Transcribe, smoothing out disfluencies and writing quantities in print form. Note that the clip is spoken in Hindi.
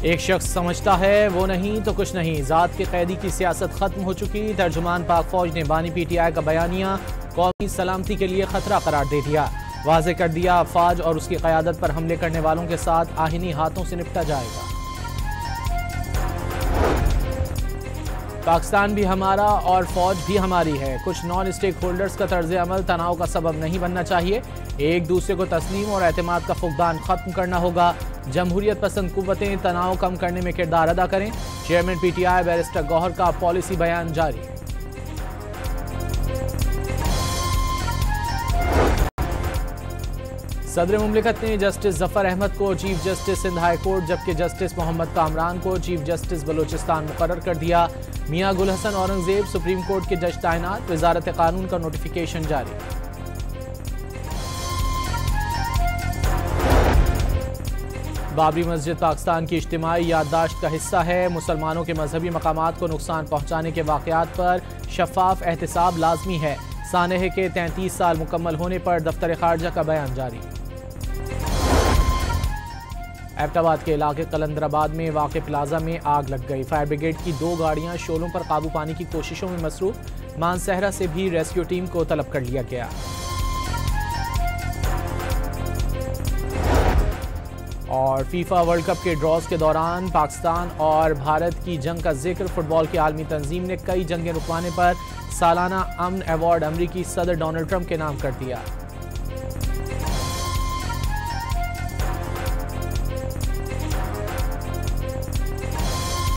एक शख्स समझता है वो नहीं तो कुछ नहीं, जात के कैदी की सियासत खत्म हो चुकी। तर्जुमान पाक फौज ने बानी PTI का बयानिया कौमी सलामती के लिए खतरा करार दे दिया। वाज़ेह कर दिया अफवाज और उसकी क़यादत पर हमले करने वालों के साथ आहिनी हाथों से निपटा जाएगा। पाकिस्तान भी हमारा और फौज भी हमारी है। कुछ नॉन स्टेक होल्डर्स का तर्ज अमल तनाव का सबब नहीं बनना चाहिए। एक दूसरे को तस्लीम और एतमाद का फुकदान खत्म करना होगा। जमहूरियत पसंद कुव्वतें तनाव कम करने में किरदार अदा करें। चेयरमैन PTI बैरिस्टर गौहर का पॉलिसी बयान जारी। सदर मुमलिकत ने जस्टिस जफर अहमद को chief justice Sindh high court जबकि जस्टिस मोहम्मद कामरान को चीफ जस्टिस बलोचिस्तान मुकर्रर कर दिया। मियां गुल हसन औरंगजेब सुप्रीम कोर्ट के जज तैनात। वजारत कानून का नोटिफिकेशन जारी। बाबरी मस्जिद पाकिस्तान की इज्तिमाई याददाश्त का हिस्सा है। मुसलमानों के मजहबी मकामात को नुकसान पहुंचाने के वाकयात पर शफाफ एहतसाब लाजमी है। सानहे के 33 साल मुकम्मल होने पर दफ्तर खारजा का बयान जारी। एबटाबाद के इलाके कलंदराबाद में वाक़े प्लाजा में आग लग गई। फायर ब्रिगेड की 2 गाड़ियां शोलों पर काबू पाने की कोशिशों में मसरूफ। मानसहरा से भी रेस्क्यू टीम को तलब कर लिया गया। और फीफा वर्ल्ड कप के ड्रॉज के दौरान पाकिस्तान और भारत की जंग का जिक्र। फुटबॉल की आलमी तंजीम ने कई जंगें रुकवाने पर सालाना अमन अवार्ड अमरीकी सदर डोनाल्ड ट्रंप के नाम कर दिया।